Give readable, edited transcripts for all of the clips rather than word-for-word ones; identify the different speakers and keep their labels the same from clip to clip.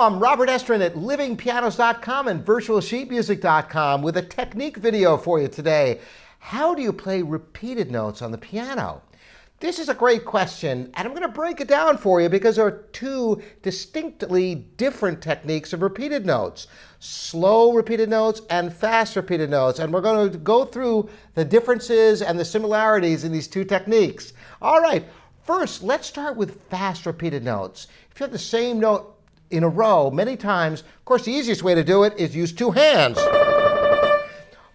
Speaker 1: I'm Robert Estrin at livingpianos.com and virtualsheetmusic.com with a technique video for you today. How do you play repeated notes on the piano? This is a great question, and I'm going to break it down for you because there are two distinctly different techniques of repeated notes. Slow repeated notes and fast repeated notes, and we're going to go through the differences and the similarities in these two techniques. All right, first, let's start with fast repeated notes. If you have the same note in a row many times, of course, the easiest way to do it is use two hands.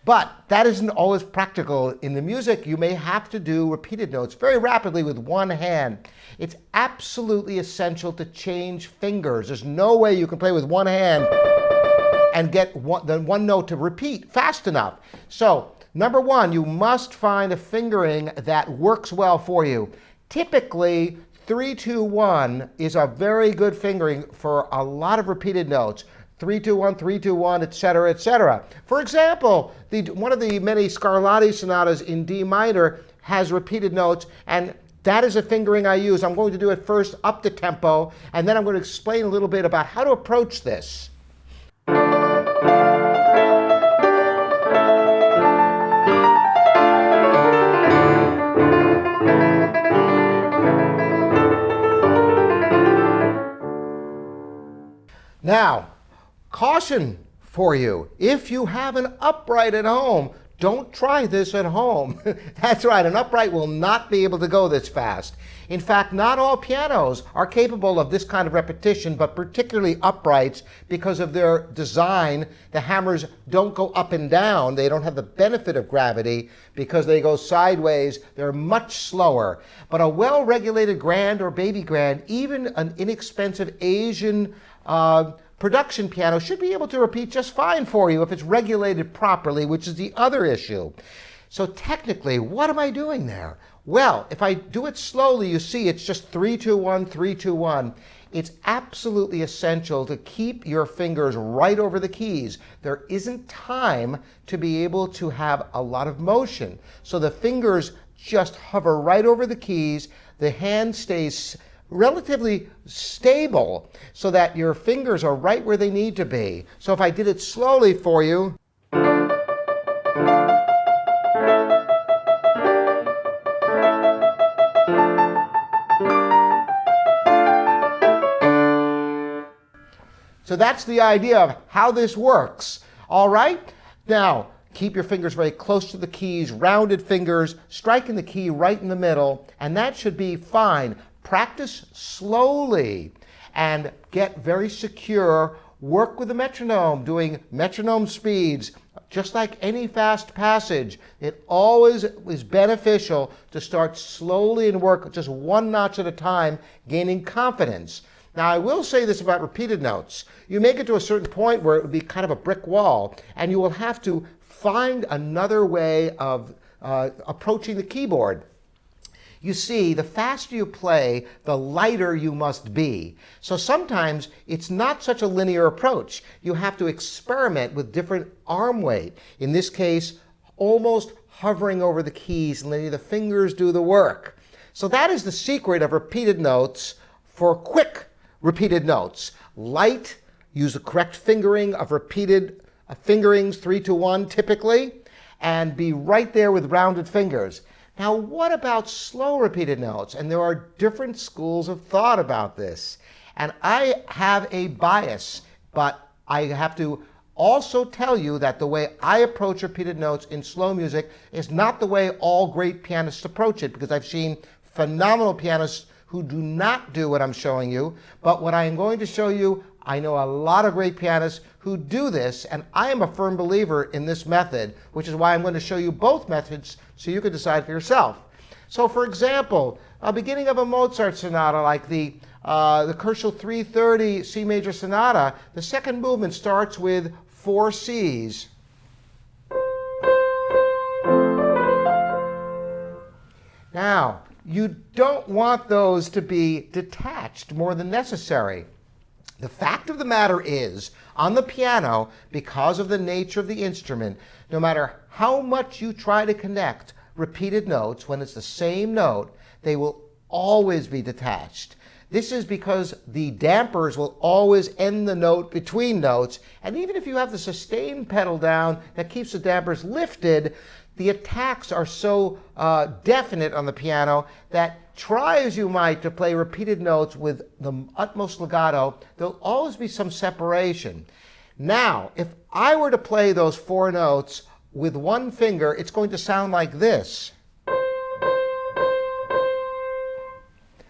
Speaker 1: But that isn't always practical. In the music, you may have to do repeated notes very rapidly with one hand. It's absolutely essential to change fingers. There's no way you can play with one hand and get the one note to repeat fast enough. So, number one, you must find a fingering that works well for you. Typically, 3-2-1 is a very good fingering for a lot of repeated notes. 3-2-1, 3-2-1, etc., etc. For example, one of the many Scarlatti sonatas in D minor has repeated notes, and that is a fingering I use. I'm going to do it first up the tempo, and then I'm going to explain a little bit about how to approach this. Now, caution for you. If you have an upright at home, don't try this at home. That's right, an upright will not be able to go this fast. In fact, not all pianos are capable of this kind of repetition, but particularly uprights, because of their design, the hammers don't go up and down. They don't have the benefit of gravity because they go sideways. They're much slower. But a well-regulated grand or baby grand, even an inexpensive Asian production piano should be able to repeat just fine for you if it's regulated properly, which is the other issue. So technically, what am I doing there? Well, if I do it slowly, you see it's just 3-2-1, 3-2-1. It's absolutely essential to keep your fingers right over the keys. There isn't time to be able to have a lot of motion. So the fingers just hover right over the keys. The hand stays relatively stable so that your fingers are right where they need to be. So if I did it slowly for you, so that's the idea of how this works. All right? Now, keep your fingers very close to the keys, rounded fingers, striking the key right in the middle, and that should be fine. Practice slowly and get very secure. Work with the metronome, doing metronome speeds. Just like any fast passage, it always is beneficial to start slowly and work just one notch at a time, gaining confidence. Now, I will say this about repeated notes. You make it to a certain point where it would be kind of a brick wall, and you will have to find another way of approaching the keyboard. You see, the faster you play, the lighter you must be. So sometimes it's not such a linear approach. You have to experiment with different arm weight. In this case, almost hovering over the keys and letting the fingers do the work. So that is the secret of repeated notes for quick repeated notes. Light, use the correct fingering of repeated fingerings, 3-2-1 typically, and be right there with rounded fingers. Now, what about slow repeated notes? And there are different schools of thought about this. And I have a bias, but I have to also tell you that the way I approach repeated notes in slow music is not the way all great pianists approach it, because I've seen phenomenal pianists who do not do what I'm showing you. But what I am going to show you, I know a lot of great pianists who do this, and I am a firm believer in this method, which is why I'm going to show you both methods so you can decide for yourself. So for example, a beginning of a Mozart sonata like the Koelschel 330 C major sonata, the second movement starts with 4 Cs. Now, you don't want those to be detached more than necessary. The fact of the matter is, on the piano, because of the nature of the instrument, no matter how much you try to connect repeated notes when it's the same note, they will always be detached. This is because the dampers will always end the note between notes, and even if you have the sustain pedal down that keeps the dampers lifted, the attacks are so definite on the piano that try as you might to play repeated notes with the utmost legato, there'll always be some separation. Now, if I were to play those 4 notes with one finger, it's going to sound like this.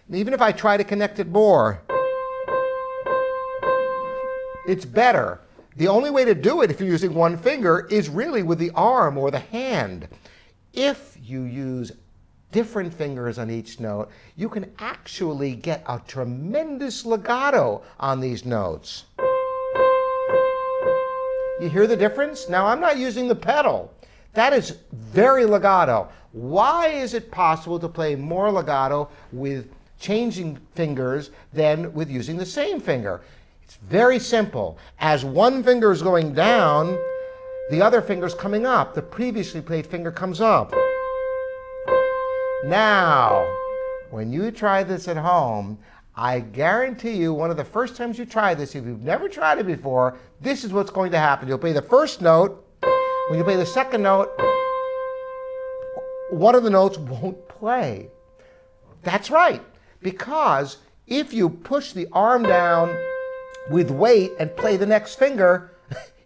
Speaker 1: And even if I try to connect it more, it's better. The only way to do it if you're using one finger is really with the arm or the hand. If you use different fingers on each note, you can actually get a tremendous legato on these notes. You hear the difference? Now, I'm not using the pedal. That is very legato. Why is it possible to play more legato with changing fingers than with using the same finger? It's very simple. As one finger is going down, the other finger is coming up. The previously played finger comes up. Now, when you try this at home, I guarantee you one of the first times you try this, if you've never tried it before, this is what's going to happen. You'll play the first note. When you play the second note, one of the notes won't play. That's right, because if you push the arm down with weight and play the next finger,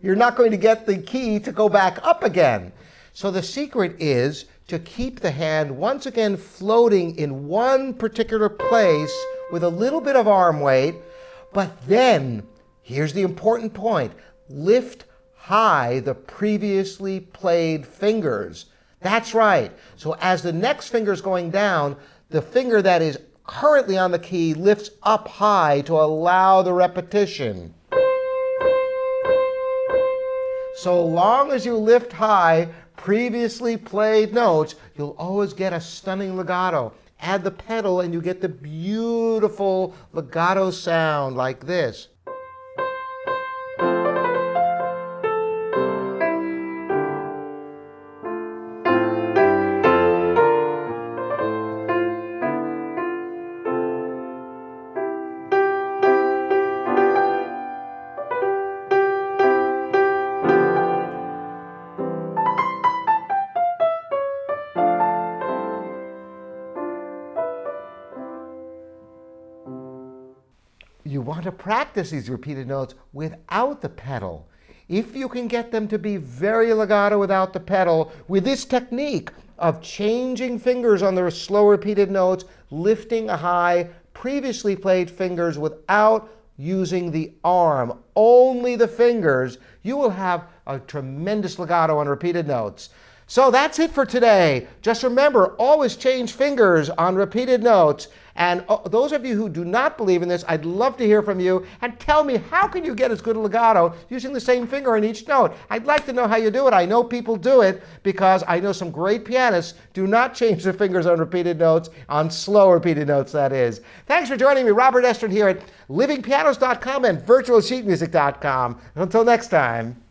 Speaker 1: you're not going to get the key to go back up again. So the secret is to keep the hand once again floating in one particular place with a little bit of arm weight, but then, here's the important point, lift high the previously played fingers. That's right. So as the next finger is going down, the finger that is currently on the key lifts up high to allow the repetition. So long as you lift high previously played notes, you'll always get a stunning legato. Add the pedal and you get the beautiful legato sound like this. You want to practice these repeated notes without the pedal. If you can get them to be very legato without the pedal, with this technique of changing fingers on the slow repeated notes, lifting a high previously played fingers without using the arm, only the fingers, you will have a tremendous legato on repeated notes. So that's it for today. Just remember, always change fingers on repeated notes. And those of you who do not believe in this, I'd love to hear from you. And tell me, how can you get as good a legato using the same finger on each note? I'd like to know how you do it. I know people do it because I know some great pianists do not change their fingers on repeated notes, on slow repeated notes, that is. Thanks for joining me, Robert Estrin, here at livingpianos.com and virtualsheetmusic.com. Until next time.